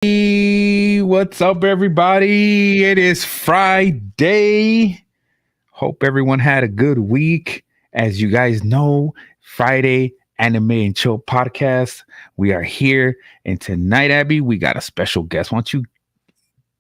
Hey, what's up, everybody? It is Friday. Hope everyone had a good week. As you guys know, Friday Anime and Chill podcast. We are here, and tonight, Abby, we got a special guest. Why don't you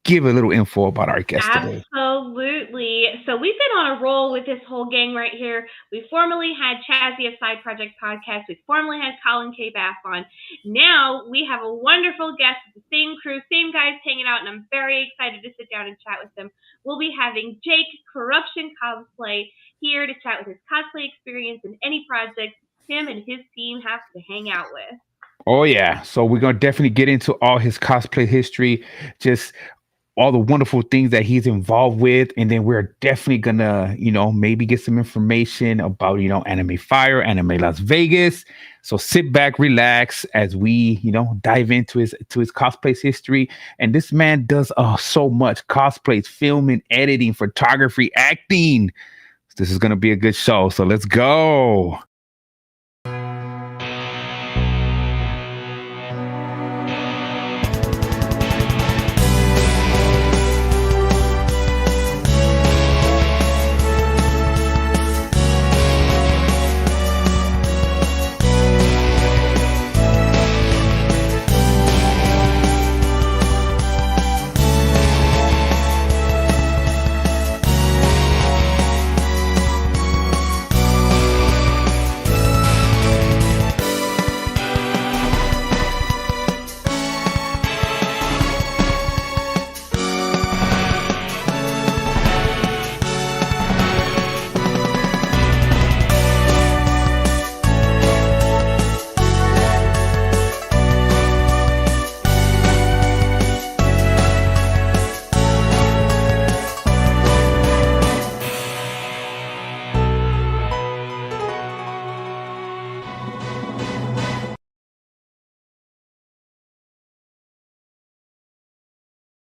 give a little info about our guest today? Absolutely. So we've been on a roll with this whole gang right here. We formerly had Chazzy of Side Project Podcast. We formerly had Colin K. Bass on. Now we have a wonderful guest with the same crew, same guys hanging out, and I'm very excited to sit down and chat with them. We'll be having Jake, Koruption Kosplay, here to chat with his cosplay experience and any projects him and his team have to hang out with. Oh yeah, so we're gonna definitely get into all his cosplay history, just all the wonderful things that he's involved with, and then we're definitely gonna, maybe get some information about, Anime Fire, Anime Las Vegas. So sit back, relax as we, dive into his cosplay history. And this man does so much: cosplays, filming, editing, photography, acting. This is gonna be a good show. So let's go.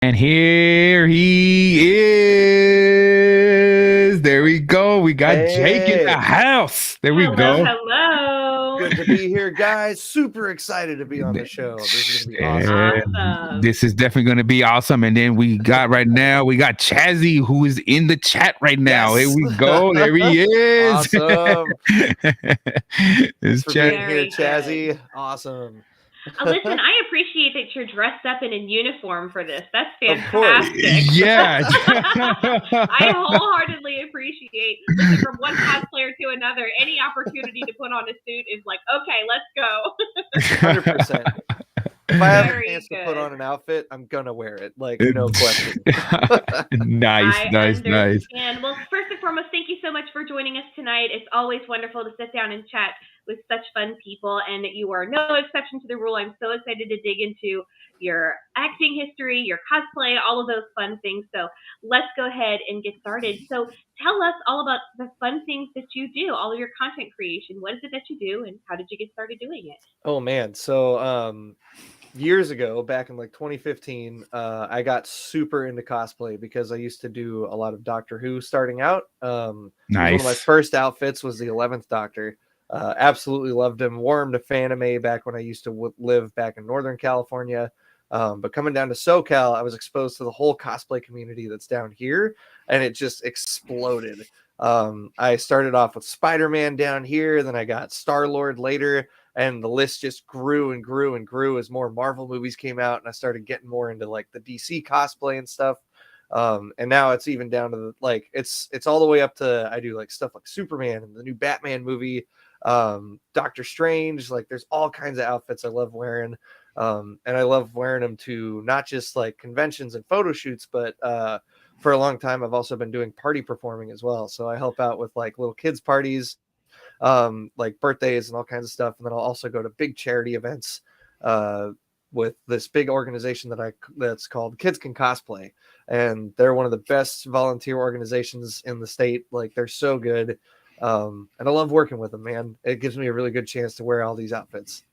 And here he is. There we go. We got Jake in the house. There we go. Hello. Good to be here, guys. Super excited to be on the show. This is going to be awesome. This is definitely going to be awesome. And then we got Chazzy, who is in the chat right now. Yes. Here we go. There he is. Awesome. This for being here, Chazzy. Awesome. Listen, I appreciate that you're dressed up in a uniform for this. That's fantastic. Of course. Yeah. I wholeheartedly appreciate listen, from one cosplayer to another. Any opportunity to put on a suit is like, okay, let's go. 100%. If I have a chance to put on an outfit, I'm gonna wear it. Like, no question. Nice. And well, first and foremost, thank you so much for joining us tonight. It's always wonderful to sit down and chat with such fun people, and you are no exception to the rule. I'm so excited to dig into your acting history, your cosplay, all of those fun things. So let's go ahead and get started. So tell us all about the fun things that you do, all of your content creation. What is it that you do, and how did you get started doing it? Oh man, so years ago, back in like 2015, I got super into cosplay because I used to do a lot of Doctor Who starting out. Nice. One of my first outfits was the 11th Doctor. Absolutely loved him. Wore him to Fanime back when I used to live back in Northern California. But coming down to SoCal, I was exposed to the whole cosplay community that's down here, and it just exploded. I started off with Spider-Man down here, then I got Star-Lord later, and the list just grew and grew and grew as more Marvel movies came out, and I started getting more into like the DC cosplay and stuff. And now it's even down to the, like it's all the way up to I do like stuff like Superman and the new Batman movie, Doctor Strange. Like there's all kinds of outfits I love wearing. And I love wearing them to not just like conventions and photo shoots, but for a long time I've also been doing party performing as well. So I help out with like little kids parties, like birthdays and all kinds of stuff. And then I'll also go to big charity events with this big organization that's called Kids Can Cosplay. And they're one of the best volunteer organizations in the state. Like they're so good. And I love working with them, man. It gives me a really good chance to wear all these outfits.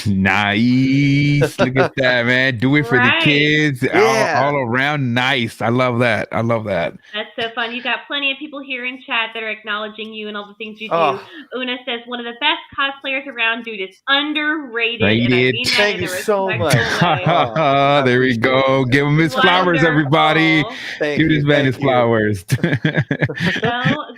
Nice. Look at that, man. Do it for the Right. kids. Yeah. All around nice. I love that. I love that. That's so fun. You got plenty of people here in chat that are acknowledging you and all the things you do. Oh, Una says one of the best cosplayers around, dude. Is underrated, and I Rated. mean that thank in you a so respectful much. way. Oh, I There we appreciate go. that. Give him his flowers, everybody. Wonderful. Thank Give you. this man his Thank you. flowers. So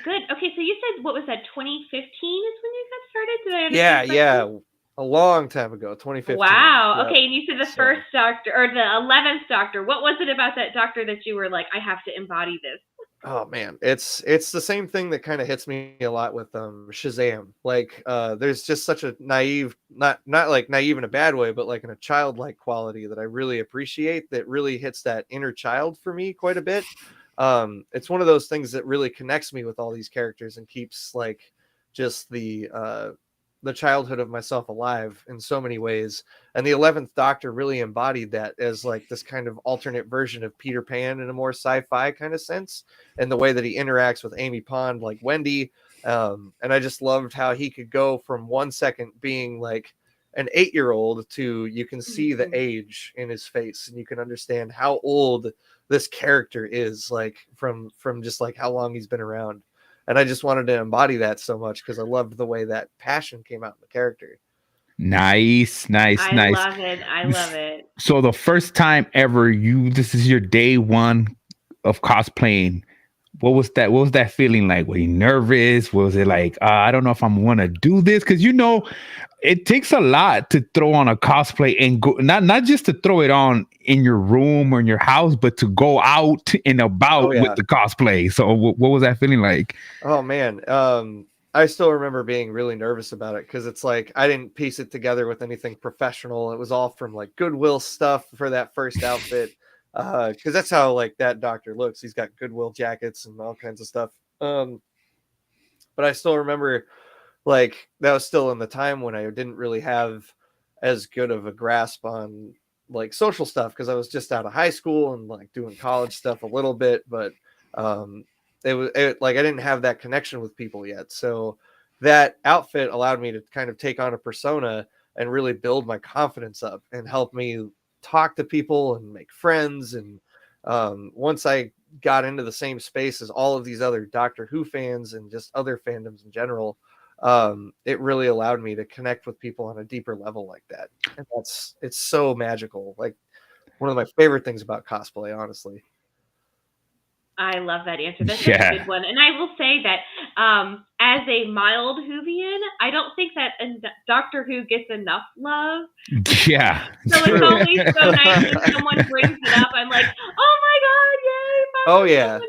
good. Okay, so you said what was that? 2015 is when you got started. Did I understand Yeah. correctly? A long time ago, 2015. Wow. Yep. Okay, and you said the So- first doctor or the 11th doctor. What was it about that doctor that you were like, I have to embody this? Oh man, it's the same thing that kind of hits me a lot with Shazam. Like there's just such a naive, not like naive in a bad way, but like in a childlike quality that I really appreciate, that really hits that inner child for me quite a bit. It's one of those things that really connects me with all these characters and keeps like just the childhood of myself alive in so many ways. And the 11th Doctor really embodied that as like this kind of alternate version of Peter Pan in a more sci-fi kind of sense, and the way that he interacts with Amy Pond, like Wendy. And I just loved how he could go from 1 second being like an 8-year-old to you can see the age in his face and you can understand how old this character is, like from just like how long he's been around. And I just wanted to embody that so much because I loved the way that passion came out in the character. Nice. I love it. I love it. So the first time ever this is your day one of cosplaying. What was that? What was that feeling like? Were you nervous? Was it like, I don't know if I'm going to do this? Because it takes a lot to throw on a cosplay and go, not just to throw it on in your room or in your house, but to go out and about with the cosplay. So what was that feeling like? Oh man. I still remember being really nervous about it because it's like I didn't piece it together with anything professional. It was all from like Goodwill stuff for that first outfit. Because that's how like that doctor looks. He's got Goodwill jackets and all kinds of stuff. But I still remember like that was still in the time when I didn't really have as good of a grasp on like social stuff because I was just out of high school and like doing college stuff a little bit, but like I didn't have that connection with people yet. So that outfit allowed me to kind of take on a persona and really build my confidence up and help me talk to people and make friends. And once I got into the same space as all of these other Doctor Who fans and just other fandoms in general, it really allowed me to connect with people on a deeper level like that. And it's so magical. Like one of my favorite things about cosplay, honestly. I love that answer. That's such a good one. And I will say that as a mild Whovian, I don't think that Doctor Who gets enough love. Yeah. So it's always so nice when someone brings it up. I'm like, oh my God, yay! Oh yeah.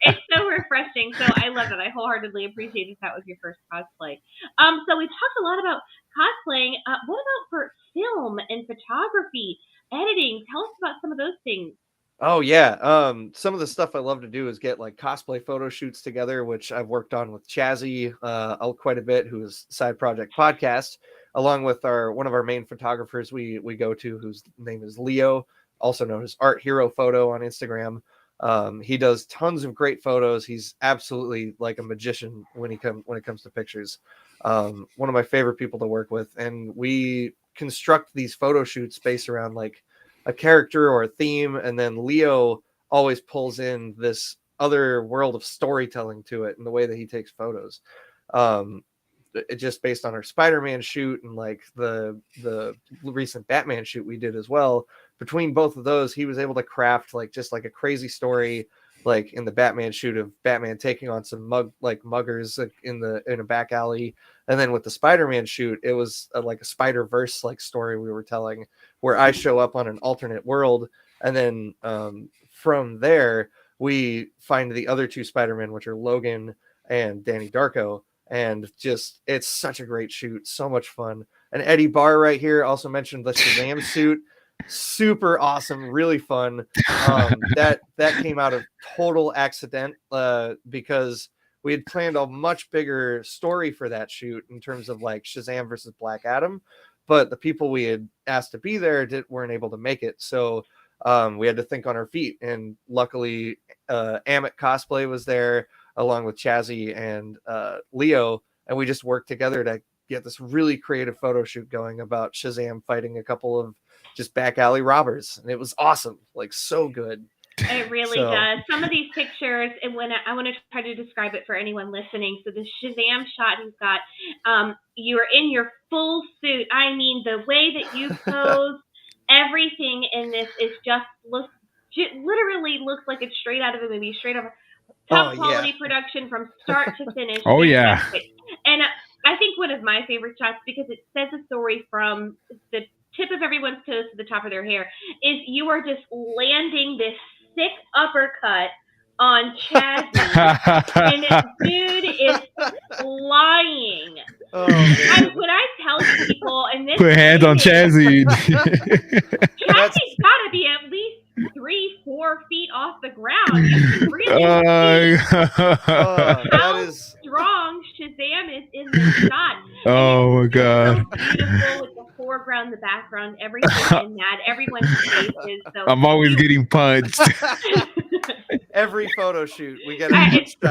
It's so refreshing. So I love it. I wholeheartedly appreciate that was your first cosplay. So we talked a lot about cosplaying. What about for film and photography, editing? Tell us about some of those things. Oh yeah. Some of the stuff I love to do is get like cosplay photo shoots together, which I've worked on with Chazzy quite a bit, who is Side Project Podcast, along with one of our main photographers we go to, whose name is Leo, also known as Art Hero Photo on Instagram. He does tons of great photos. He's absolutely like a magician when it comes to pictures. One of my favorite people to work with, and we construct these photo shoots based around like a character or a theme, and then Leo always pulls in this other world of storytelling to it in the way that he takes photos. It just based on our Spider-Man shoot and like the recent Batman shoot we did as well. Between both of those, he was able to craft like just like a crazy story, like in the Batman shoot of Batman taking on some muggers in a back alley. And then with the Spider-Man shoot, it was like a Spider-Verse like story we were telling, where I show up on an alternate world, and then from there we find the other two Spider-Men, which are Logan and Danny Darko, and just it's such a great shoot, so much fun. And Eddie Barr right here also mentioned the Shazam suit, super awesome, really fun. That came out of total accident because we had planned a much bigger story for that shoot in terms of like Shazam versus Black Adam, but the people we had asked to be there weren't able to make it. So we had to think on our feet. And luckily, Amit Cosplay was there along with Chazzy and Leo, and we just worked together to get this really creative photo shoot going about Shazam fighting a couple of just back alley robbers, and it was awesome, like so good. It really does. Some of these pictures, and when I want to try to describe it for anyone listening. So the Shazam shot he's got, you are in your full suit. I mean, the way that you pose, everything in this is literally looks like it's straight out of a movie, straight out of top quality production from start to finish. Oh yeah. And I think one of my favorite shots, because it says a story from the tip of everyone's toes to the top of their hair, is you are just landing this sick uppercut on Chazzy, and dude is flying. Oh, man. When I tell people, and this put hands on Chazzy. Chazzy's got to be at least 3-4 feet off the ground. You can really see how strong Shazam is in this shot. Oh my god! So beautiful with the foreground, the background, everything in that. Everyone's faces. So I'm always getting punched. Every photo shoot we get. It's true.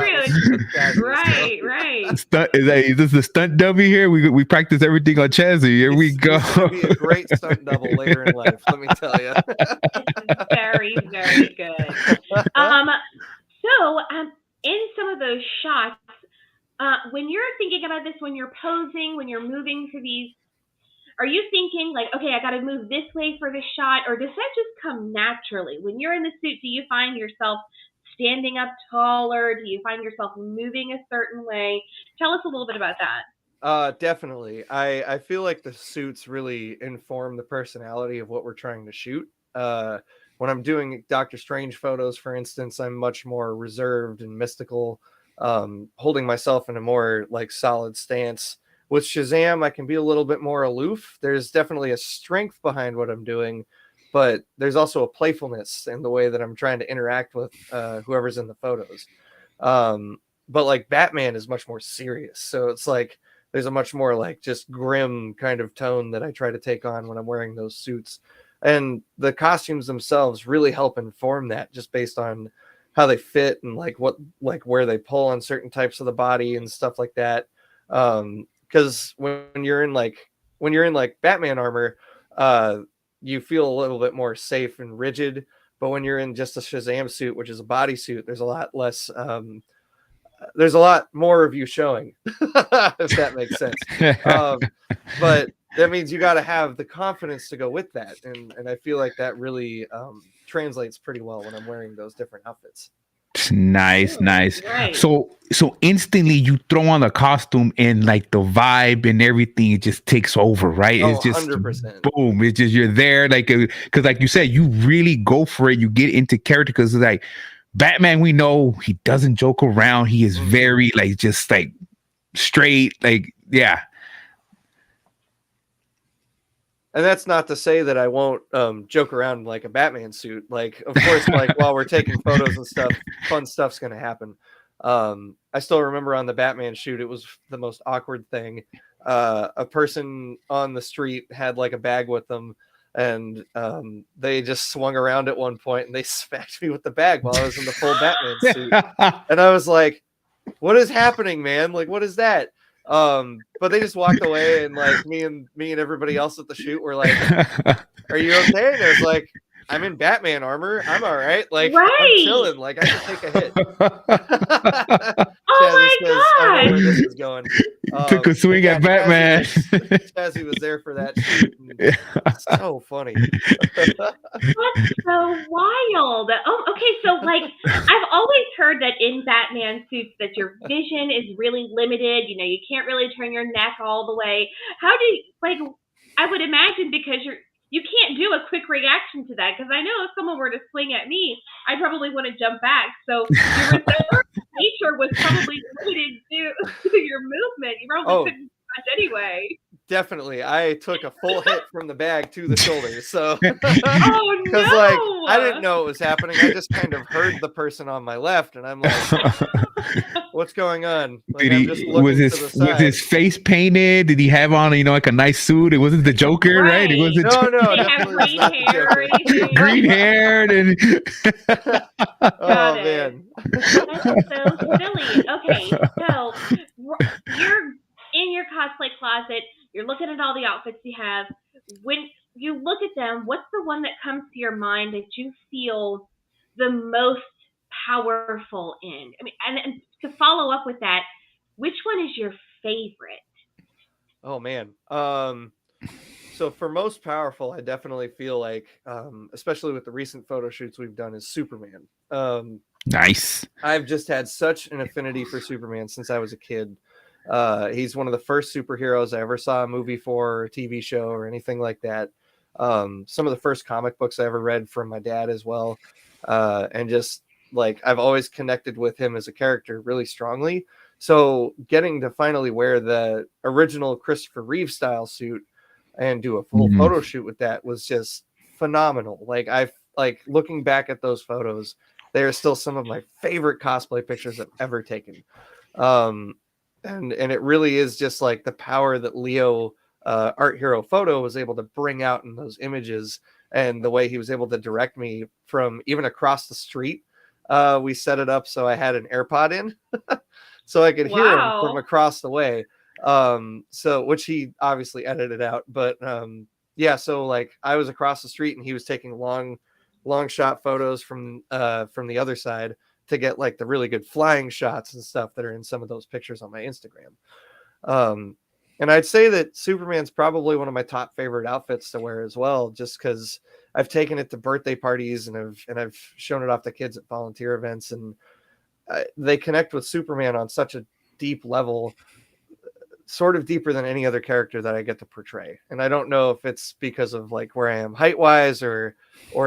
Right. Is this the stunt dummy here? We practice everything on Chazzy. Here we go. It's gonna be a great stunt double later in life. Let me tell you. It's very, very good. In some of those shots, when you're thinking about this, when you're posing, when you're moving for these, are you thinking like, okay, I got to move this way for this shot, or does that just come naturally? When you're in the suit, do you find yourself standing up taller? Do you find yourself moving a certain way? Tell us a little bit about that. Definitely. I feel like the suits really inform the personality of what we're trying to shoot. When I'm doing Doctor Strange photos, for instance, I'm much more reserved and mystical, holding myself in a more like solid stance. With Shazam, I can be a little bit more aloof. There's definitely a strength behind what I'm doing, but there's also a playfulness in the way that I'm trying to interact with whoever's in the photos. But like Batman is much more serious. So it's like there's a much more like just grim kind of tone that I try to take on when I'm wearing those suits. And the costumes themselves really help inform that, just based on how they fit and like where they pull on certain types of the body and stuff like that. Because when you're in like Batman armor, you feel a little bit more safe and rigid. But when you're in just a Shazam suit, which is a bodysuit, there's a lot less. There's a lot more of you showing, if that makes sense. But that means you got to have the confidence to go with that, and I feel like that really translates pretty well when I'm wearing those different outfits. Nice. Right. So instantly you throw on the costume and like the vibe and everything, it just takes over, right? It's just 100%. Boom. It's just, you're there, like, because like you said, you really go for it. You get into character, because like Batman, we know he doesn't joke around. He is very like just like straight, like yeah. And that's not to say that I won't joke around in like a Batman suit. Like, of course, like while we're taking photos and stuff, fun stuff's going to happen. I still remember on the Batman shoot, it was the most awkward thing. A person on the street had like a bag with them, and they just swung around at one point and they smacked me with the bag while I was in the full Batman suit. And I was like, what is happening, man? Like, what is that? But they just walked away, and like me and everybody else at the shoot were like, are you okay? And I was like, I'm in Batman armor. I'm all right. Like, I'm chilling. Like, I can take a hit. Oh my God. I know where this is going. Took a swing at Batman. Chazzy was there for that shoot. It's so funny. That's so wild. Oh, okay. So, like, I've always heard that in Batman suits that your vision is really limited. You know, you can't really turn your neck all the way. How do you, like, I would imagine because you can't do a quick reaction to that, because I know if someone were to swing at me, I probably want to jump back. So your nature was probably limited to your movement. You probably couldn't do much anyway. Definitely. I took a full hit from the bag to the shoulder. So, oh no! Because like I didn't know it was happening. I just kind of heard the person on my left, and I'm like, "What's going on?" Like, was his face painted? Did he have on, like a nice suit? It wasn't the Joker, right? It wasn't. No. Did he have green hair or anything? Green haired and. Oh man, that's so silly. Okay, so you're in in your cosplay closet, you're looking at all the outfits you have. When you look at them, what's the one that comes to your mind that you feel the most powerful in? I mean, and to follow up with that, which one is your favorite? Oh man. So for most powerful, I definitely feel like, especially with the recent photo shoots we've done, is Superman. Nice. I've just had such an affinity for Superman since I was a kid. He's one of the first superheroes I ever saw a movie for, or a TV show, or anything like that. Some of the first comic books I ever read from my dad as well. And just like I've always connected with him as a character really strongly. So getting to finally wear the original Christopher Reeve style suit and do a full photo shoot with that was just phenomenal. Like looking back at those photos, they are still some of my favorite cosplay pictures I've ever taken. And it really is just like the power that Leo Art Hero Photo was able to bring out in those images, and the way he was able to direct me from even across the street. We set it up so I had an AirPod in so I could hear him from across the way. So which he obviously edited out, but yeah, so like I was across the street and he was taking long shot photos from the other side to get like the really good flying shots and stuff that are in some of those pictures on my Instagram. And I'd say that Superman's probably one of my top favorite outfits to wear as well, just because I've taken it to birthday parties and I've shown it off to kids at volunteer events, and they connect with Superman on such a deep level, sort of deeper than any other character that I get to portray. And I don't know if it's because of like where I am height wise or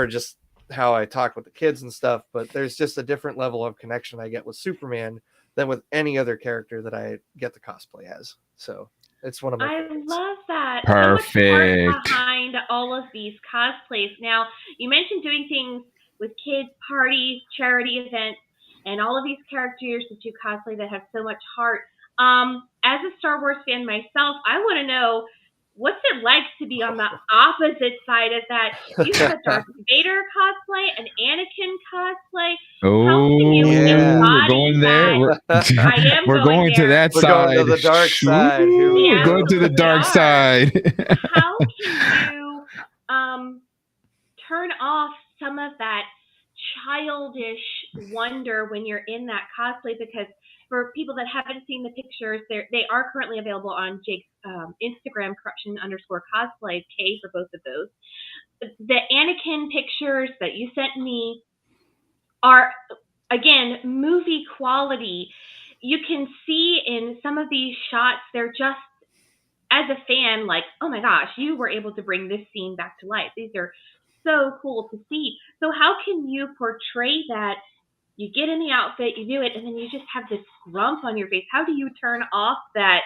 just how I talk with the kids and stuff, but there's just a different level of connection I get with Superman than with any other character that I get to cosplay as. So it's one of my favorites. Love that. Perfect. So much heart behind all of these cosplays. Now, you mentioned doing things with kids, parties, charity events, and all of these characters that you cosplay that have so much heart. As a Star Wars fan myself, I want to know, what's it like to be on the opposite side of that? You have a Darth Vader cosplay, an Anakin cosplay. Oh, we're going there. We're going to that we're side. Going to the dark side. We're going to the dark side. How can you turn off some of that childish wonder when you're in that cosplay? Because for people that haven't seen the pictures, they are currently available on Jake's Instagram, Koruption_Cosplay, K for both of those. The Anakin pictures that you sent me are, again, movie quality. You can see in some of these shots, they're just, as a fan, like, oh my gosh, you were able to bring this scene back to life. These are so cool to see. So how can you portray that? You get in the outfit, you do it, and then you just have this grump on your face. How do you turn off that,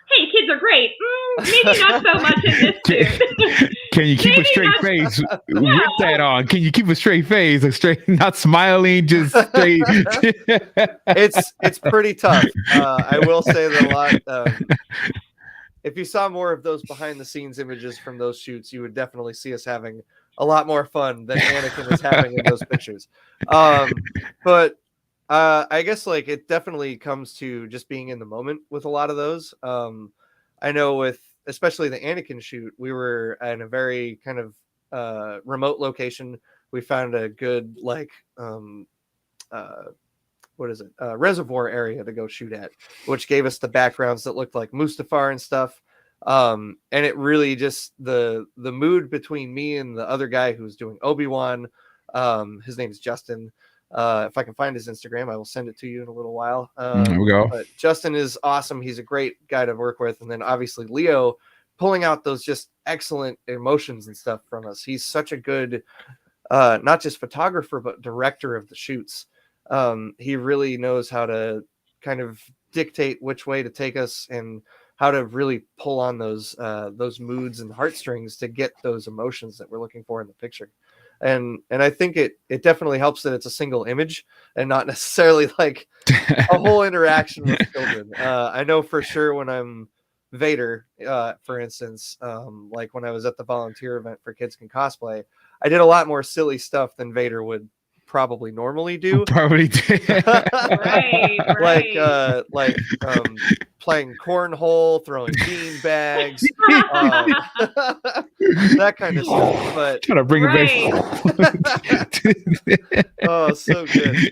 hey, kids are great, maybe not so much in this suit? Can you keep a straight face with that on? Can you keep a straight face, not smiling, just straight? It's pretty tough. I will say that a lot. If you saw more of those behind the scenes images from those shoots, you would definitely see us having a lot more fun than Anakin was having in those pictures. But I guess like it definitely comes to just being in the moment with a lot of those. I know with especially the Anakin shoot, we were in a very kind of remote location. We found a good like reservoir area to go shoot at, which gave us the backgrounds that looked like Mustafar and stuff. And it really just the mood between me and the other guy who's doing Obi-Wan, his name is Justin. If I can find his Instagram, I will send it to you in a little while. There we go. But Justin is awesome. He's a great guy to work with. And then obviously Leo pulling out those just excellent emotions and stuff from us. He's such a good, not just photographer, but director of the shoots. He really knows how to kind of dictate which way to take us and how to really pull on those moods and heartstrings to get those emotions that we're looking for in the picture. And I think it definitely helps that it's a single image and not necessarily like a whole interaction with children. I know for sure when I'm Vader, for instance, like when I was at the volunteer event for Kids Can Cosplay, I did a lot more silly stuff than Vader would probably normally do. Probably. Like playing cornhole, throwing bean bags, that kind of stuff. But Trying to bring it back. oh, so good.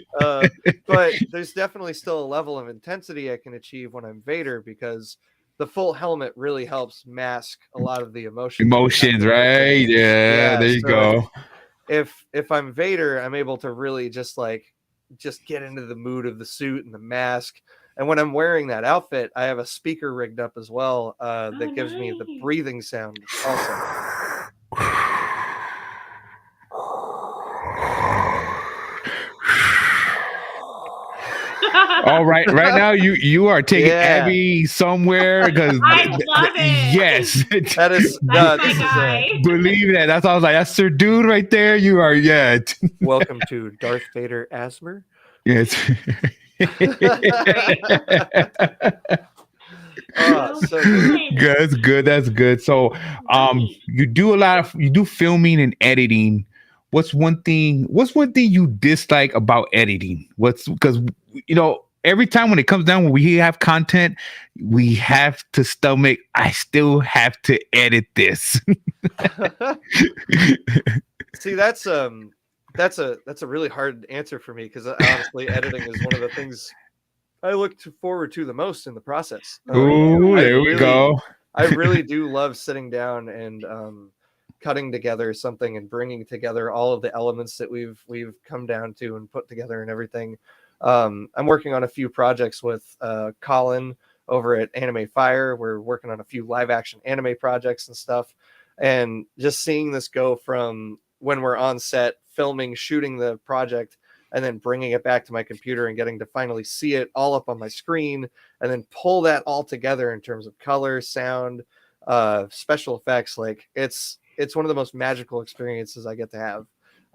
But there's definitely still a level of intensity I can achieve when I'm Vader, because the full helmet really helps mask a lot of the Emotions, right? Yeah, there you go. If I'm Vader, I'm able to really just get into the mood of the suit and the mask. And when I'm wearing that outfit, I have a speaker rigged up as well that gives me the breathing sound also. All right, right now you are taking Abby somewhere because I love it. Yes, that's my guy. Believe that. That's all I was like. That's your dude right there. You are. Yeah. Welcome to Darth Vader Asmer. Yes. So good. That's good. That's good. So, you do filming and editing. What's one thing you dislike about editing? Because every time when it comes down, when we have content, we have to stomach. I still have to edit this. See, that's a really hard answer for me, because honestly, editing is one of the things I look forward to the most in the process. Ooh, there we go. I really do love sitting down and cutting together something and bringing together all of the elements that we've come down to and put together and everything. I'm working on a few projects with Colin over at Anime Fire. We're working on a few live action anime projects and stuff. And just seeing this go from when we're on set, filming, shooting the project, and then bringing it back to my computer and getting to finally see it all up on my screen, and then pull that all together in terms of color, sound, special effects. Like it's one of the most magical experiences I get to have.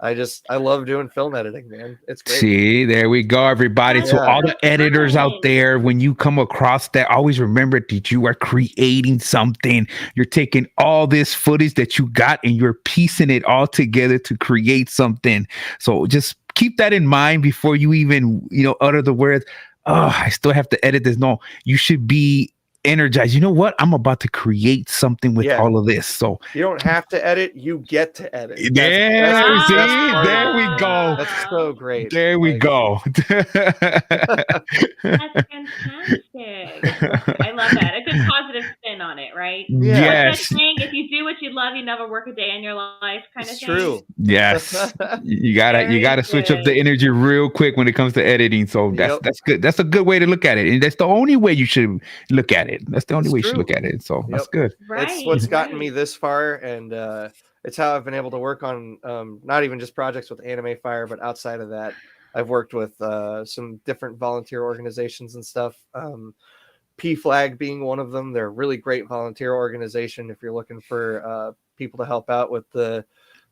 I love doing film editing, man. It's great. See, there we go, everybody. So all the editors out there, when you come across that, always remember that you are creating something. You're taking all this footage that you got and you're piecing it all together to create something. So just keep that in mind before you even, utter the words, oh, I still have to edit this. No, you should be energized. You know what? I'm about to create something with all of this. So you don't have to edit, you get to edit. There we go. That's so great. There we go. That's fantastic. I love that. A good positive spin on it, right? Yes. That saying, if you do what you love, you never work a day in your life, kind of thing. True. Yes. You gotta switch up the energy real quick when it comes to editing. So that's good. That's a good way to look at it. And that's the only way you should look at it. That's the only way you should look at it. So that's good. Right. It's what's gotten me this far, and it's how I've been able to work on not even just projects with Anime Fire, but outside of that, I've worked with some different volunteer organizations and stuff. P-Flag being one of them. They're a really great volunteer organization if you're looking for people to help out with the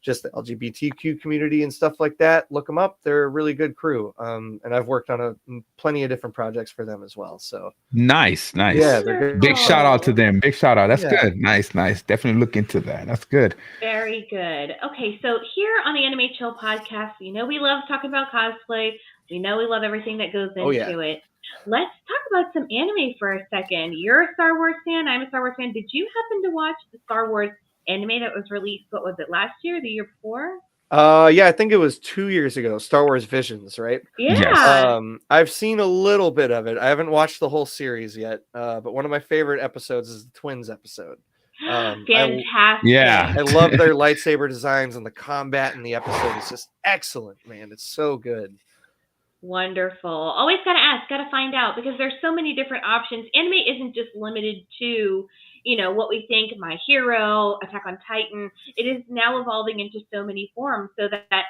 LGBTQ community and stuff like that. Look them up. They're a really good crew. And I've worked on plenty of different projects for them as well. So nice. Yeah, they're good. Big shout out to them. Big shout out. That's good. Nice. Definitely look into that. That's good. Very good. Okay, so here on the Anime Chill podcast, we love talking about cosplay. We know we love everything that goes into it. Let's talk about some anime for a second. You're a Star Wars fan. I'm a Star Wars fan. Did you happen to watch the Star Wars anime that was released, what was it, last year, the year before? I think it was 2 years ago. Star Wars Visions, right? Yeah. Yes. I've seen a little bit of it. I haven't watched the whole series yet, but one of my favorite episodes is the Twins episode. Fantastic. I love their lightsaber designs, and the combat in the episode is just excellent, man. It's so good. Wonderful. Always got to ask, got to find out, because there's so many different options. Anime isn't just limited to, what we think, My Hero, Attack on Titan. It is now evolving into so many forms, so that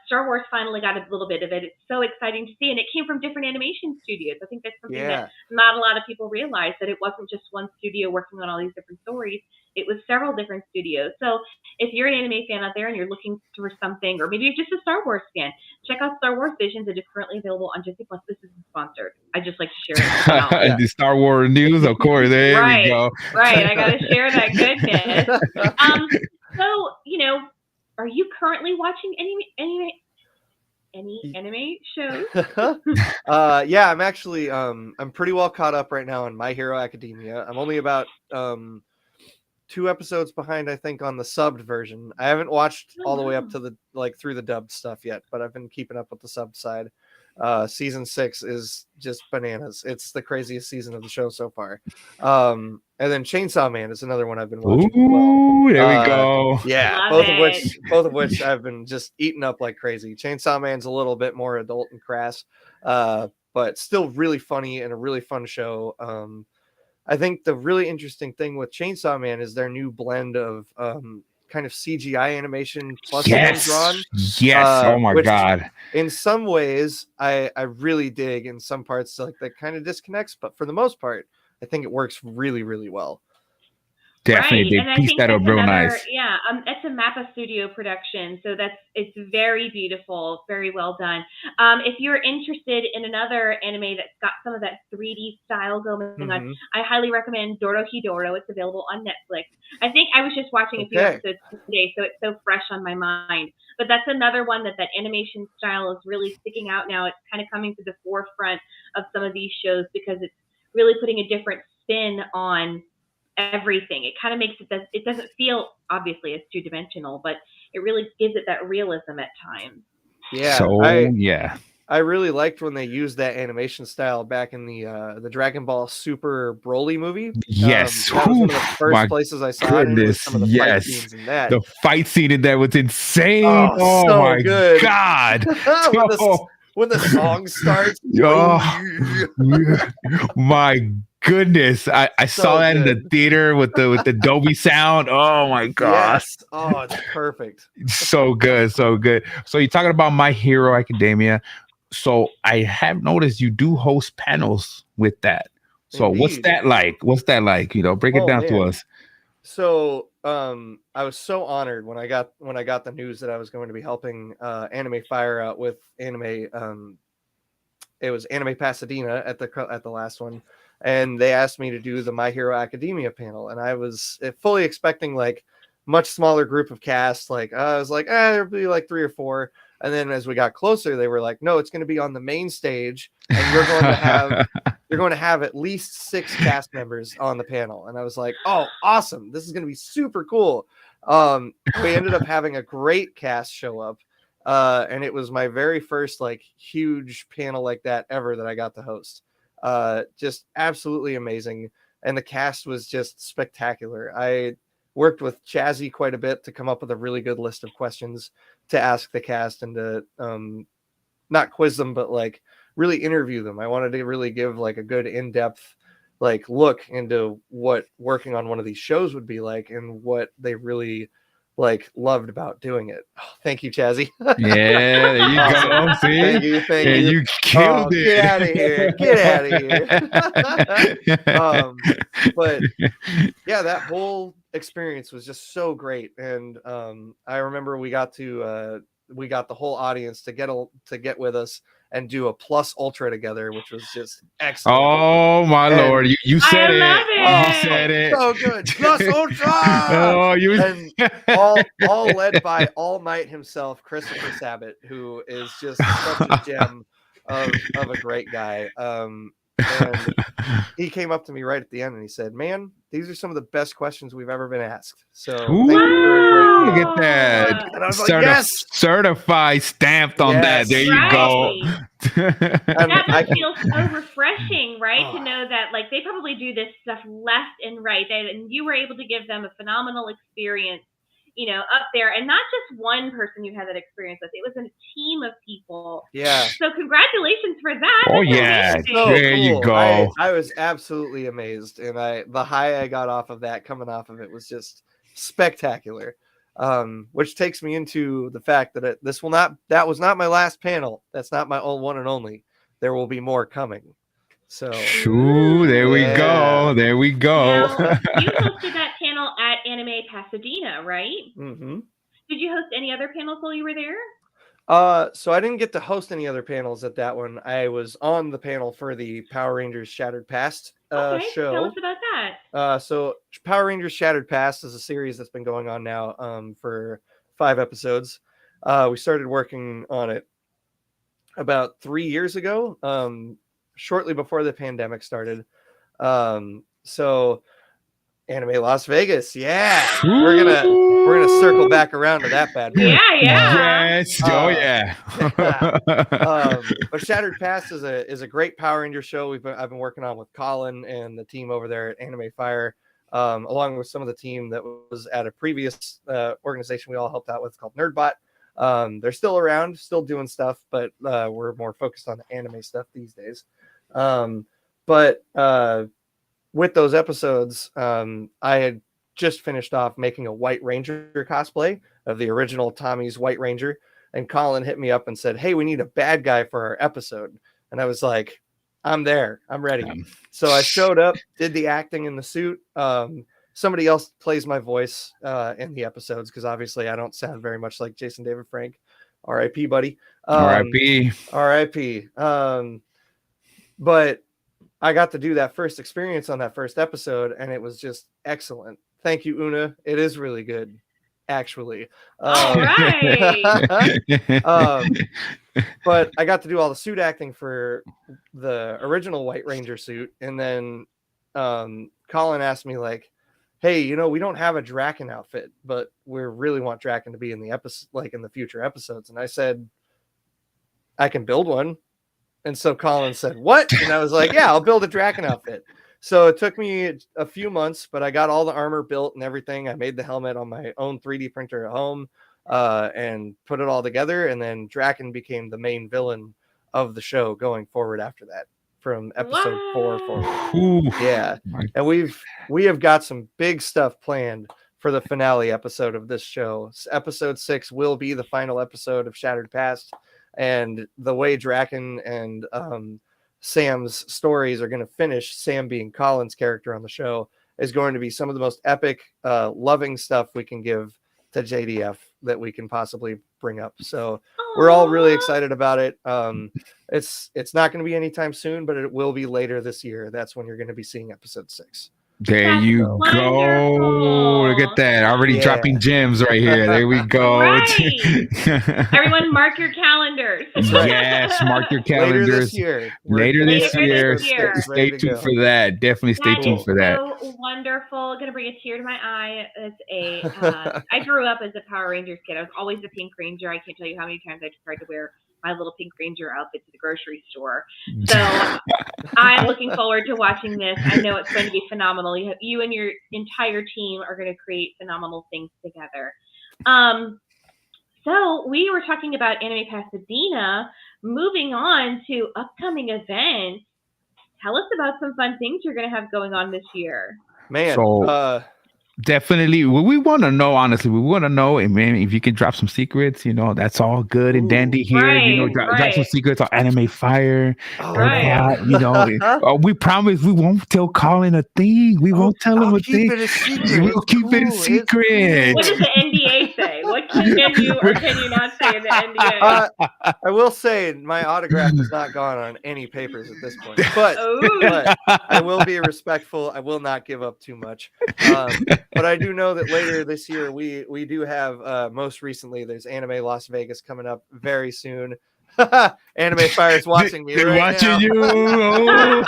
Star Wars finally got a little bit of it. It's so exciting to see, and it came from different animation studios. I think that's something that not a lot of people realize, that it wasn't just one studio working on all these different stories. It was several different studios. So if you're an anime fan out there and you're looking for something, or maybe you're just a Star Wars fan, check out Star Wars Visions. It is currently available on Disney Plus. This isn't sponsored. I just like to share it. The Star Wars news, of course. There we go. Right. I got to share that goodness. So, are you currently watching any any anime shows? Yeah, I'm actually I'm pretty well caught up right now on My Hero Academia. I'm only about 2 episodes behind, I think, on the subbed version. I haven't watched Oh, all the way up wow. to the through the dubbed stuff yet, but I've been keeping up with the subbed side. Season 6 is just bananas. It's the craziest season of the show so far. And then Chainsaw Man is another one I've been watching as well. Ooh, there we go. Yeah, Love both it. of which I've been just eating up like crazy. Chainsaw Man's a little bit more adult and crass, but still really funny and a really fun show. I think the really interesting thing with Chainsaw Man is their new blend of kind of CGI animation plus hand drawn. Yes. Oh my Which God. in some ways I really dig. In some parts, like that kind of disconnects, but for the most part, I think it works really, really well. Definitely, Right, they and I pieced think that up that's real another, nice. yeah, that's a Mappa Studio production, so it's very beautiful, very well done. If you're interested in another anime that's got some of that 3D style going on, I highly recommend Dorohedoro. It's available on Netflix. I think I was just watching a few Okay. episodes today, so it's so fresh on my mind. But that's another one that animation style is really sticking out now. It's kind of coming to the forefront of some of these shows because it's really putting a different spin on everything. It kind of makes it doesn't feel obviously as two-dimensional, but it really gives it that realism at times. Yeah, So yeah. I really liked when they used that animation style back in the Dragon Ball Super Broly movie. Yes. That was one of the My first places I saw it. Was goodness. some of the fight Yes. scenes in that. The fight scene in that was insane. Oh, Oh so my good. God. when the song starts. Oh, my goodness. I saw that in the good. theater with the Dolby sound. Oh my gosh. Yes. Oh, it's perfect. So good, so good. So you're talking about My Hero Academia. So I have noticed you do host panels with that. So what's Indeed. that like? What's that like? You know, break it down to us. So I was so honored when I got the news that I was going to be helping Anime Fire out with anime. It was Anime Pasadena at the last one, and they asked me to do the My Hero Academia panel, and I was fully expecting like much smaller group of cast. Like I was like, there'll be like 3 or 4. And then as we got closer, they were like, no, it's going to be on the main stage, and you're going to have at least 6 cast members on the panel. And I was like, oh, awesome. This is going to be super cool. We ended up having a great cast show up. And it was my very first like huge panel like that ever that I got to host. Just absolutely amazing. And the cast was just spectacular. I worked with Chazzy quite a bit to come up with a really good list of questions to ask the cast and to not quiz them, but like really interview them. I wanted to really give like a good in-depth like look into what working on one of these shows would be like and what they really like loved about doing it. Oh, thank you, Chazzy. Yeah, there you go. See? Thank you. You killed it. Get out of here. But yeah, that whole experience was just so great. And I remember we got the whole audience to get with us and do a plus ultra together, which was just excellent. Oh my Lord. You said it. You said it. So good. Plus ultra. And all led by All Might himself, Christopher Sabat, who is just such a gem of a great guy. And he came up to me right at the end and he said, man, these are some of the best questions we've ever been asked. So thank you for a great look at that. And I was like, yes, certified, stamped on that. There you go. That must feel so refreshing, right? To know that like they probably do this stuff left and right, and you were able to give them a phenomenal experience, you know, up there, and not just one person you had that experience with. It was a team of people. Yeah. So congratulations for that. Oh yeah. So there cool. You go. I was absolutely amazed, and the high I got off of that coming off of it was just spectacular. Which takes me into the fact that that was not my last panel. That's not my one and only. There will be more coming. So there we go. There we go. Now, you hosted that panel at Anime Pasadena, right? Mm-hmm. Did you host any other panels while you were there? So I didn't get to host any other panels at that one. I was on the panel for the Power Rangers Shattered Past show. Tell us about that. So Power Rangers Shattered Past is a series that's been going on now for 5 episodes. We started working on it about 3 years ago, shortly before the pandemic started. So Anime Las Vegas, yeah, we're gonna circle back around to that bad boy. Yeah. Yes. Oh yeah. But Shattered Past is a great Power Ranger show I've been working on with Colin and the team over there at Anime Fire, along with some of the team that was at a previous organization we all helped out with called Nerdbot. They're still around, still doing stuff, but we're more focused on the anime stuff these days. But with those episodes, I had just finished off making a White Ranger cosplay of the original Tommy's White Ranger. And Colin hit me up and said, "Hey, we need a bad guy for our episode." And I was like, "I'm there. I'm ready." So I showed up, did the acting in the suit. Somebody else plays my voice in the episodes because obviously I don't sound very much like Jason David Frank. R.I.P. buddy. R.I.P. R.I.P. But I got to do that first experience on that first episode, and it was just excellent. Thank you, Una. It is really good, actually. All right. But I got to do all the suit acting for the original White Ranger suit, and then Colin asked me like, "Hey, we don't have a Draken outfit, but we really want Draken to be in the episode, like in the future episodes." And I said, "I can build one." And so Colin said, "What?" And I was like, "Yeah, I'll build a Draken outfit." So it took me a few months, but I got all the armor built and everything. I made the helmet on my own 3D printer at home and put it all together. And then Draken became the main villain of the show going forward after that, from episode 4 forward. Ooh. Yeah. And we have got some big stuff planned for the finale episode of this show. Episode 6 will be the final episode of Shattered Past. And the way Draken and Sam's stories are going to finish, Sam being Colin's character on the show, is going to be some of the most epic, loving stuff we can give to JDF that we can possibly bring up. So we're all really excited about it. It's not going to be anytime soon, but it will be later this year. That's when you're going to be seeing episode 6. There That's you go. wonderful. Look at that. Already dropping gems right here. There we go. Right. Everyone mark your calendars. right. Yes, mark your Later calendars. this year. Later this year. Ready Stay to tuned go. for that. Definitely stay That tuned is for that. so wonderful. Gonna bring a tear to my eye. I grew up as a Power Rangers kid. I was always the Pink Ranger. I can't tell you how many times I tried to wear my little Pink Ranger outfit to the grocery store. So I'm looking forward to watching this. I know it's going to be phenomenal. You and your entire team are going to create phenomenal things together. So we were talking about Anime Pasadena. Moving on to upcoming events. Tell us about some fun things you're going to have going on this year. Man, So, definitely. Well, we want to know, honestly. We want to know, and man, if you can drop some secrets, that's all good and dandy here. Right, drop some secrets on Anime Fire. Right. We promise we won't tell Colin a thing. We won't tell him a thing. It a secret. We'll keep it a secret. What does the NDA say? What can you or can you not say in the NDA? I will say my autograph has not gone on any papers at this point, but I will be respectful. I will not give up too much. But I do know that later this year we do have most recently there's Anime Las Vegas coming up very soon. Anime Fire's watching me. They're right watching now. you.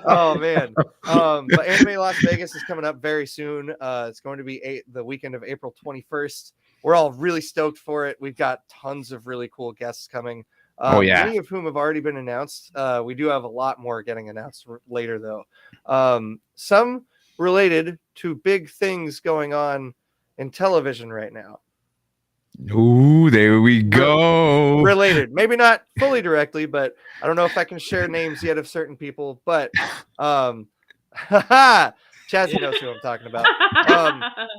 Oh man. But Anime Las Vegas is coming up very soon. It's going to be the weekend of April 21st. We're all really stoked for it. We've got tons of really cool guests coming. Many of whom have already been announced. We do have a lot more getting announced later though. Some related to big things going on in television right now. Ooh, there we go. Related, maybe not fully directly, but I don't know if I can share names yet of certain people. But Chazzy knows who I'm talking about.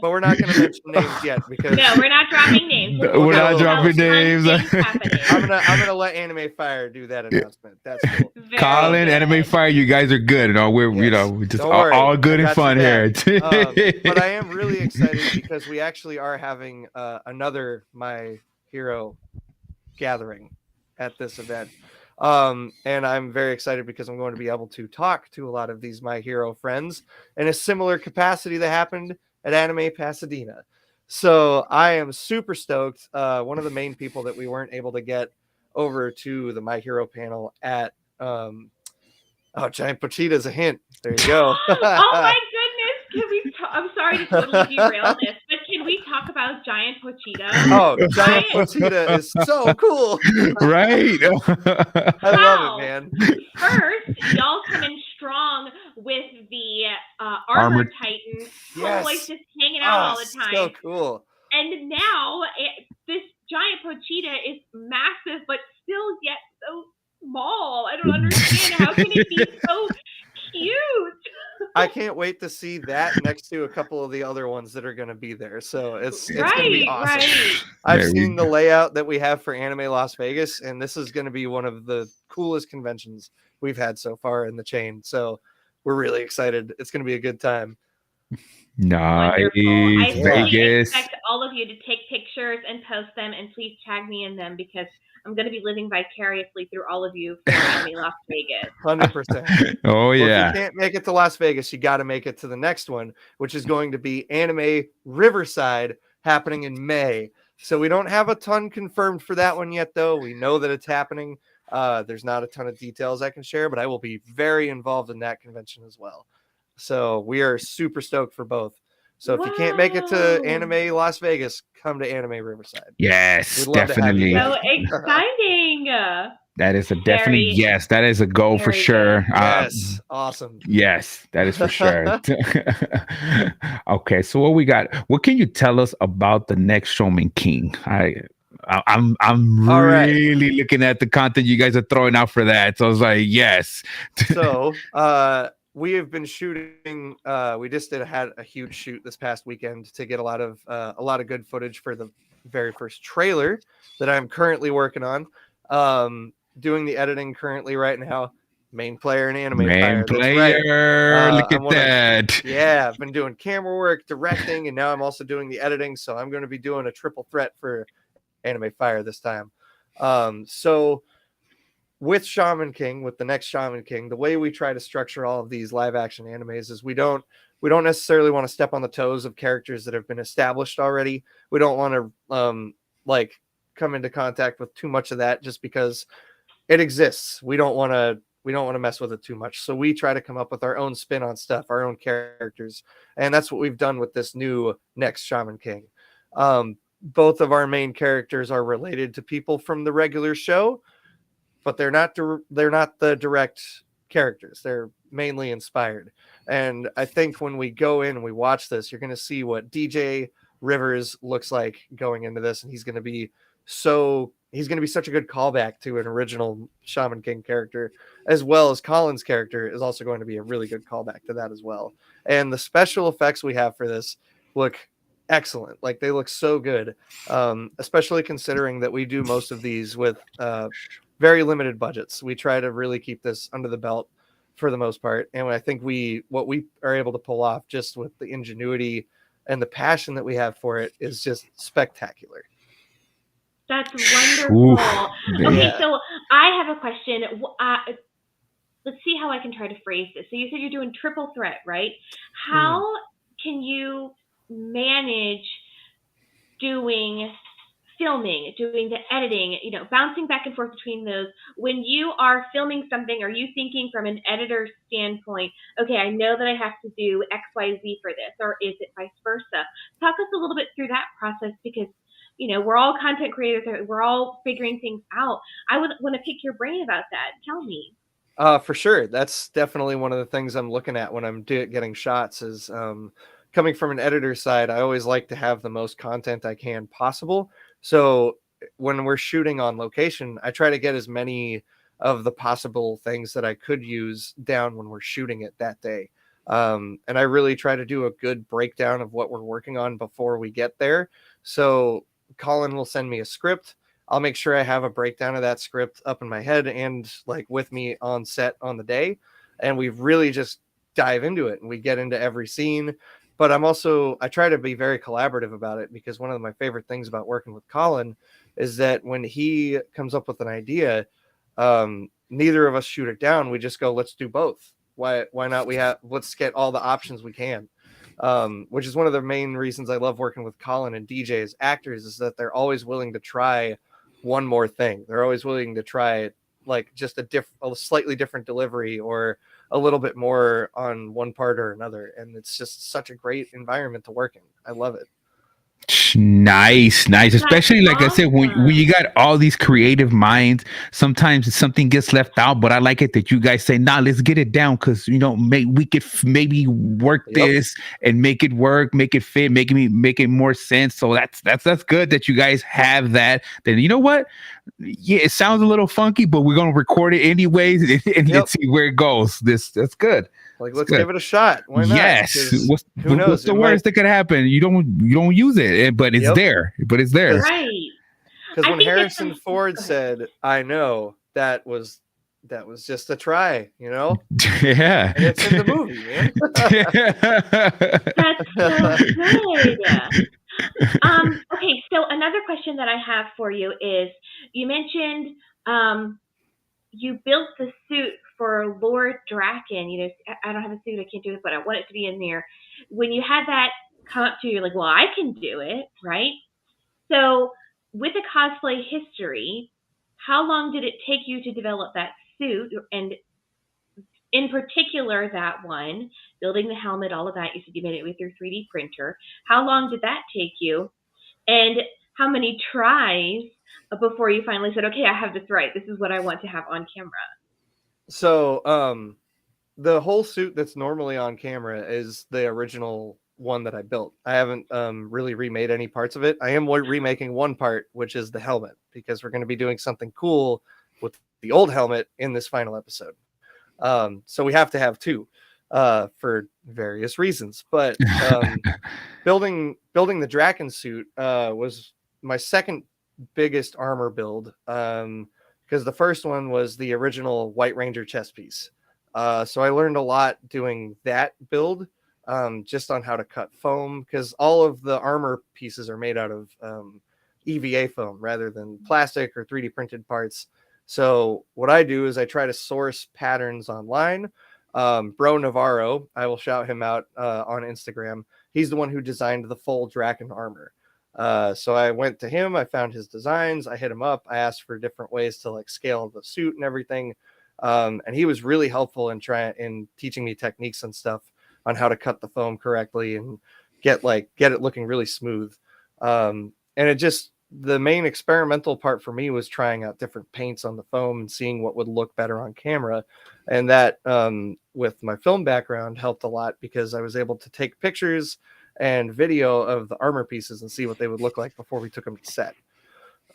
But we're not going to mention names yet because we're not dropping names. We're not dropping names. I'm gonna let Anime Fire do that announcement. That's cool. Colin, Anime Fire, you guys are good. We're just all good and fun here. But I am really excited because we actually are having another My Hero gathering at this event. And I'm very excited because I'm going to be able to talk to a lot of these My Hero friends in a similar capacity that happened at Anime Pasadena. So I am super stoked. One of the main people that we weren't able to get over to the My Hero panel at Giant Pochita is a hint. There you go. Oh my goodness! Can we? I'm sorry to totally derail this, but can we talk about Giant Pochita? Oh, Giant Pochita is so cool. Right? I love it, man. First, y'all come in strong with the Armored. Armored Titan. Yes. Homeboy's just hanging out all the time. So cool. And now this Giant Pochita is massive, but still yet so small. I don't understand. How can it be so cute? I can't wait to see that next to a couple of the other ones that are going to be there. So it's going to be awesome. Right. I've There we seen the layout that we have for Anime Las Vegas, and this is going to be one of the coolest conventions we've had so far in the chain. So we're really excited. It's going to be a good time. Nice. Wonderful. I fully Vegas. expect all of you to take pictures and post them, and please tag me in them because I'm going to be living vicariously through all of you for Anime Las Vegas. 100%. Oh, Well, if yeah. you can't make it to Las Vegas, you got to make it to the next one, which is going to be Anime Riverside happening in May. So we don't have a ton confirmed for that one yet, though. We know that it's happening. There's not a ton of details I can share, but I will be very involved in that convention as well. So we are super stoked for both. So if you can't make it to Whoa. Anime Las Vegas, come to Anime Riverside. Yes, We'd love to have you definitely. So exciting. That is a definitely Very- yes. That is a goal for very sure. good. Yes, awesome. Yes, that is for sure. Okay, so what we got? What can you tell us about the next Shaman King? I'm All right. really looking at the content you guys are throwing out for that. So I was like, yes. So we have been shooting. We just had a huge shoot this past weekend to get a lot of good footage for the very first trailer that I'm currently working on. Doing the editing currently right now. Main player in Anime Fire. That's right. Look at that. Yeah, I've been doing camera work, directing, and now I'm also doing the editing. So I'm going to be doing a triple threat for Anime Fire this time. So with Shaman King, with the next Shaman King, the way we try to structure all of these live action animes is we don't necessarily want to step on the toes of characters that have been established already. We don't want to come into contact with too much of that just because it exists. We don't want to mess with it too much. So we try to come up with our own spin on stuff, our own characters. And that's what we've done with this new next Shaman King. Both of our main characters are related to people from the regular show, but they're not the direct characters. They're mainly inspired. And I think when we go in and we watch this, you're going to see what DJ Rivers looks like going into this. And he's going to be such a good callback to an original Shaman King character, as well as Colin's character is also going to be a really good callback to that as well. And the special effects we have for this look excellent. Like, they look so good, especially considering that we do most of these with very limited budgets. We try to really keep this under the belt for the most part. And I think what we are able to pull off just with the ingenuity and the passion that we have for it is just spectacular. That's wonderful. Ooh, Okay, yeah. so I have a question. Let's see how I can try to phrase this. So you said you're doing triple threat, right? How can you manage doing filming, doing the editing, bouncing back and forth between those? When you are filming something, are you thinking from an editor's standpoint, okay, I know that I have to do X, Y, Z for this, or is it vice versa? Talk us a little bit through that process, because we're all content creators. We're all figuring things out. I would want to pick your brain about that. Tell me. For sure. That's definitely one of the things I'm looking at when I'm getting shots is coming from an editor's side. I always like to have the most content I can possible. So when we're shooting on location, I try to get as many of the possible things that I could use down when we're shooting it that day. And I really try to do a good breakdown of what we're working on before we get there. So Colin will send me a script. I'll make sure I have a breakdown of that script up in my head and like with me on set on the day. And we really just dive into it and we get into every scene. But I try to be very collaborative about it, because one of my favorite things about working with Colin is that when he comes up with an idea, neither of us shoot it down. We just go, let's do both. Why not? Let's get all the options we can. Which is one of the main reasons I love working with Colin and DJ as actors, is that they're always willing to try one more thing. They're always willing to try like just a slightly different delivery or a little bit more on one part or another. And it's just such a great environment to work in. I love it. Nice, nice. That's Especially like I said, when awesome. you got all these creative minds, sometimes something gets left out. But I like it that you guys say, "Nah, let's get it down," because we could maybe work Yep. this and make it work, make it fit, make it more sense. So that's good that you guys have that. Then you know what? Yeah, it sounds a little funky, but we're gonna record it anyways and Yep. see where it goes. That's good. Like, It's let's good. give it a shot. Why not? Yes. 'Cause What's who knows? the It worst might. that could happen? You don't use it, but it's Yep. there. But it's there. Right. Because I when think that's Harrison some- Ford go ahead. said, "I know," that was just a try, you know? Yeah. And it's in the movie, man. That's so good. Okay, so another question that I have for you is, you mentioned you built the suit for Lord Draken. You know, I don't have a suit, I can't do it, but I want it to be in there. When you had that come up to you, you're like, well, I can do it, right? So with a cosplay history, how long did it take you to develop that suit? And in particular, that one, building the helmet, all of that, you said you made it with your 3D printer. How long did that take you? And how many tries before you finally said, okay, I have this right. This is what I want to have on camera? So, the whole suit that's normally on camera is the original one that I built. I haven't really remade any parts of it. I am remaking one part, which is the helmet, because we're going to be doing something cool with the old helmet in this final episode. So we have to have two for various reasons. But building the Draken suit was my second biggest armor build, because the first one was the original White Ranger chest piece. So I learned a lot doing that build, just on how to cut foam, because all of the armor pieces are made out of EVA foam rather than plastic or 3D printed parts. So what I do is I try to source patterns online. Bro Navarro, I will shout him out on Instagram. He's the one who designed the full Draken armor. So I went to him, I found his designs, I hit him up, I asked for different ways to like scale the suit and everything. And he was really helpful in teaching me techniques and stuff on how to cut the foam correctly and get it looking really smooth. And the main experimental part for me was trying out different paints on the foam and seeing what would look better on camera. And that, with my film background, helped a lot, because I was able to take pictures and video of the armor pieces and see what they would look like before we took them to set.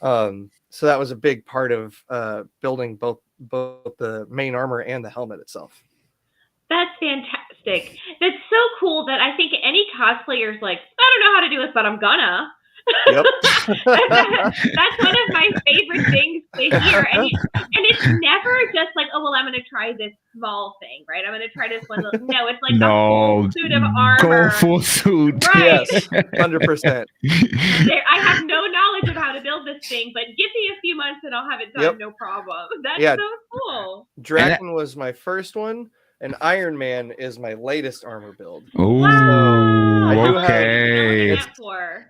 So that was a big part of building both the main armor and the helmet itself. That's fantastic. That's so cool that I think any cosplayer's like, I don't know how to do this, but I'm gonna. Yep. That's one of my favorite things to hear. And it's never just like, oh, well, I'm going to try this small thing, right? I'm going to try this one. No, it's like a full suit of armor. Go full suit. Right. Yes, 100%. I have no knowledge of how to build this thing, but give me a few months and I'll have it done, Yep. no problem. That's Yeah. so cool. Draken was my first one, and Iron Man is my latest armor build. Oh, Wow. I do have- okay. How long that for?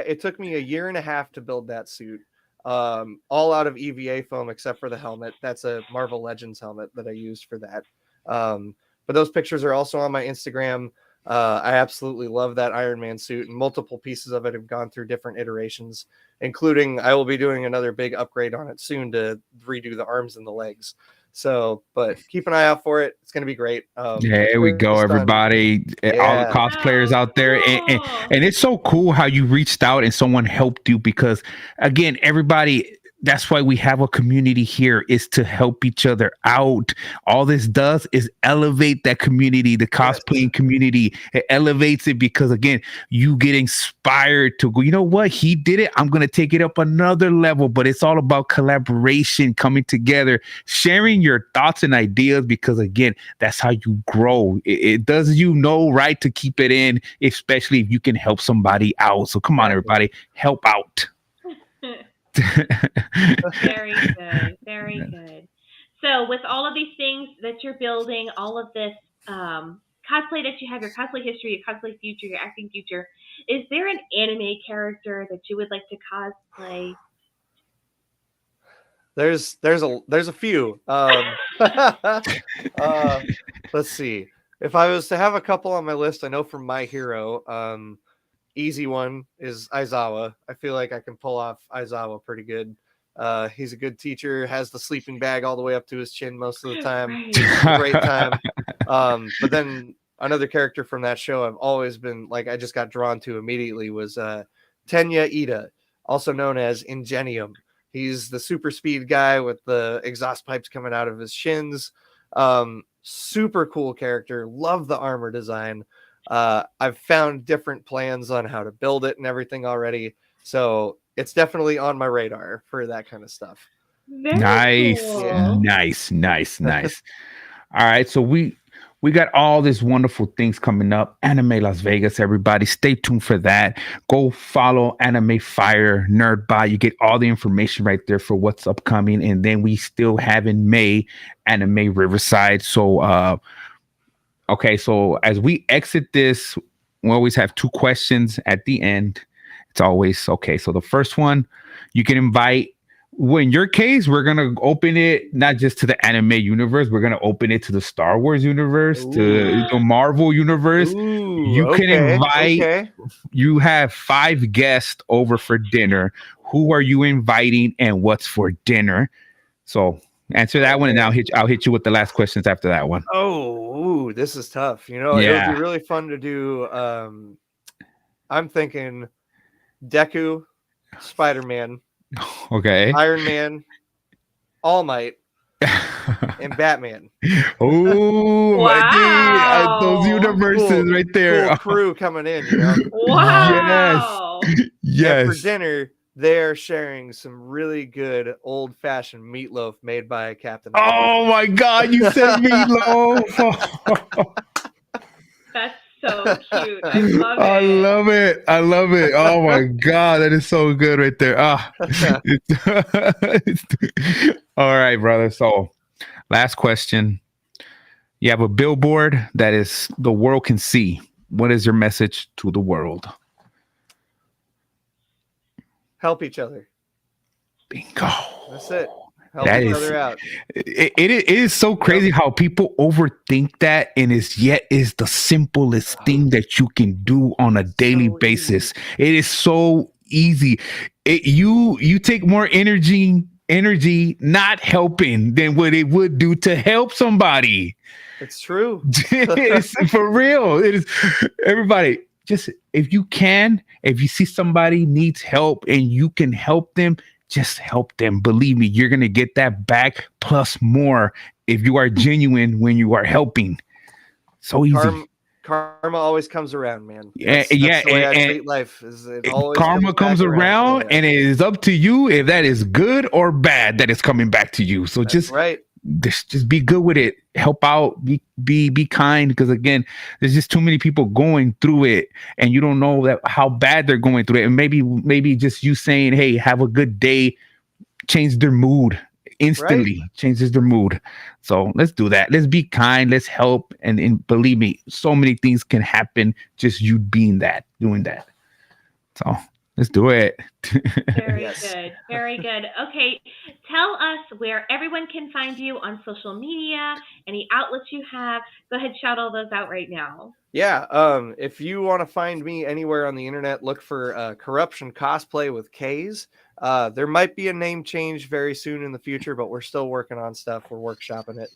It took me 1.5 years to build that suit. All out of EVA foam except for the helmet. That's a Marvel Legends helmet that I used for that. But those pictures are also on my Instagram. I absolutely love that Iron Man suit, and multiple pieces of it have gone through different iterations, including I will be doing another big upgrade on it soon to redo the arms and the legs. So, but keep an eye out for it. It's going to be great. There we go, everybody. All the cosplayers out there. And it's so cool how you reached out and someone helped you, because again, everybody, that's why we have a community here, is to help each other out. All this does is elevate that community, the cosplaying community. It elevates it because, again, you get inspired to go, you know what? He did it. I'm going to take it up another level. But it's all about collaboration, coming together, sharing your thoughts and ideas, because, again, that's how you grow. It does right to keep it in, especially if you can help somebody out. So come on, everybody, help out. Very good. Very good. So with all of these things that you're building, all of this cosplay that you have, your cosplay history, your cosplay future, your acting future, is there an anime character that you would like to cosplay? There's a few. Let's see. If I was to have a couple on my list, I know from My Hero, easy one is Aizawa. I feel like I can pull off Aizawa pretty good. He's a good teacher, has the sleeping bag all the way up to his chin most of the time. Right. Great time. But then another character from that show I've always been like, I just got drawn to immediately was Tenya Ida, also known as Ingenium. He's the super speed guy with the exhaust pipes coming out of his shins. Super cool character. Love the armor design. I've found different plans on how to build it and everything already. So it's definitely on my radar for that kind of stuff. Very Nice, cool. Yeah. nice. All right, so we got all these wonderful things coming up. Anime Las Vegas, everybody, stay tuned for that. Go follow Anime Fire Nerdbot. You get all the information right there for what's upcoming, and then we still have in May Anime Riverside. So, okay, so as we exit this, we always have 2 questions at the end. It's always okay. So the first one, you can invite. Well, in your case, we're gonna open it not just to the anime universe. We're gonna open it to the Star Wars universe, to the Marvel universe. You can invite. Okay. You have 5 guests over for dinner. Who are you inviting, and what's for dinner? So answer that one, and I'll hit you with the last questions after that one. Oh, this is tough. You know, it Yeah. would be really fun to do. I'm thinking Deku, Spider-Man, Okay. Iron Man, All Might, and Batman. Oh, Wow. those universes right there. Cool crew coming in, you know. Wow. Yes. And for dinner, they're sharing some really good old-fashioned meatloaf made by Captain. Oh my God! You said meatloaf. That's so cute. I love it. I love it. Oh my God, that is so good right there. All right, brother. So, last question. You have a billboard that is the world can see. What is your message to the world? Help each other. Bingo. That's it. Help That each is- other out. It is so crazy how people overthink that, and is the simplest thing that you can do on a daily So basis. It is so easy. You take more energy not helping than what it would do to help somebody. It's true. It's for real. It is. Everybody, just if you see somebody needs help and you can help them, just help them. Believe me, you're gonna get that back plus more if you are genuine when you are helping. So easy. Karma always comes around, man. That's The way I and treat life. Is it always karma comes back around, Yeah. and it is up to you if that is good or bad that is coming back to you. So That's just right. just be good with it. Help out. Be kind, because again, there's just too many people going through it, and you don't know how bad they're going through it. And maybe just you saying, "Hey, have a good day," change their mood instantly. Right. Changes their mood. So let's do that. Let's be kind. Let's help. And believe me, so many things can happen just you doing that. So let's do it. Very Yes. good. Very good. Okay. Tell us where everyone can find you on social media, any outlets you have. Go ahead, shout all those out right now. Yeah. If you want to find me anywhere on the internet, look for Koruption Cosplay with K's. There might be a name change very soon in the future, but we're still working on stuff. We're workshopping it.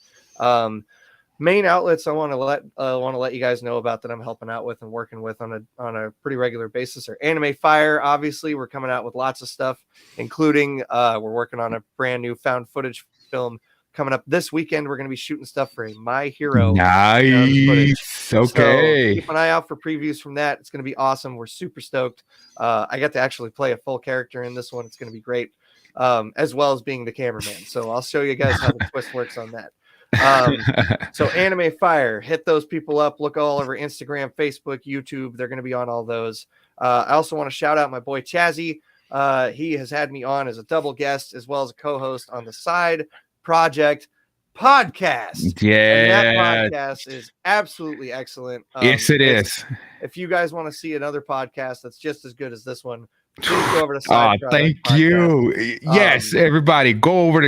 Main outlets I want to let you guys know about that I'm helping out with and working with on a pretty regular basis are Anime Fire. Obviously, we're coming out with lots of stuff, including we're working on a brand new found footage film coming up this weekend. We're going to be shooting stuff for a My Hero footage. Nice. Okay. So keep an eye out for previews from that. It's going to be awesome. We're super stoked. I get to actually play a full character in this one. It's going to be great, as well as being the cameraman. So I'll show you guys how the twist works on that. So Anime Fire, hit those people up. Look all over Instagram, Facebook, YouTube. They're going to be on all those. I also want to shout out my boy Chazzy. He has had me on as a double guest as well as a co-host on the Side Project podcast. Yeah. And that podcast is absolutely excellent. Yes, it is. If you guys want to see another podcast that's just as good as this one, please go over to Side Project Thank Podcast. you. Yes, everybody, go over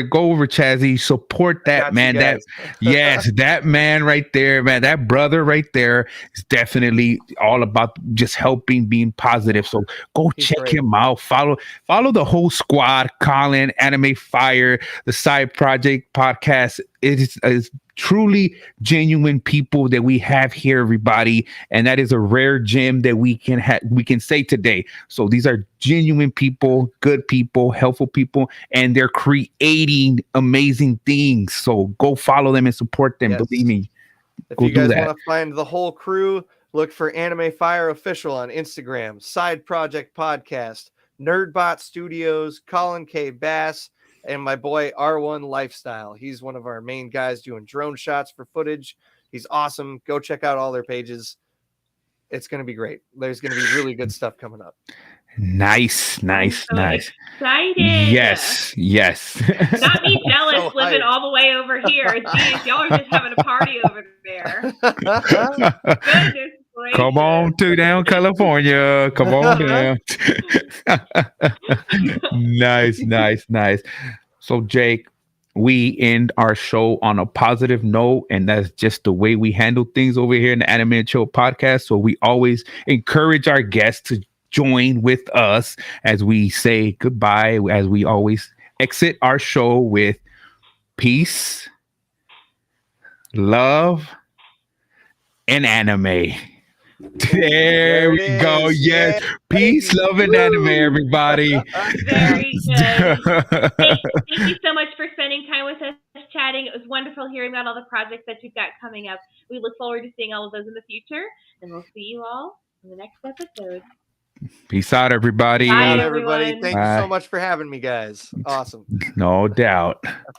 Chazzy. Support that man. That man right there, man. That brother right there is definitely all about just helping, being positive. So go check him out. Follow the whole squad. Colin, Anime Fire, the Side Project Podcast. It is truly genuine people that we have here, everybody, and that is a rare gem that we can say today. So these are genuine people, good people, helpful people, and they're creating amazing things. So go follow them and support them. Yes. Believe me. If you guys want to find the whole crew, look for Anime Fire Official on Instagram, Side Project Podcast, Nerdbot Studios, Colin K. Bass, and my boy R1 Lifestyle. He's one of our main guys doing drone shots for footage. He's awesome. Go check out all their pages. It's going to be great. There's going to be really good stuff coming up. Nice. Excited. Yes. Not me jealous living all the way over here. Jeez, y'all are just having a party over there. Goodness gracious. Come on to down California. Come on down. Nice. So Jake, we end our show on a positive note, and that's just the way we handle things over here in the Anime and Chill podcast. So we always encourage our guests to join with us as we say goodbye, as we always exit our show with peace, love, and anime. There we go. Yes. Peace, love, and anime, everybody. Very good. Thank you so much for spending time with us chatting. It was wonderful hearing about all the projects that you've got coming up. We look forward to seeing all of those in the future, and we'll see you all in the next episode. Peace out, everybody. Bye, everybody. Thank you so much for having me, guys. Awesome. No doubt.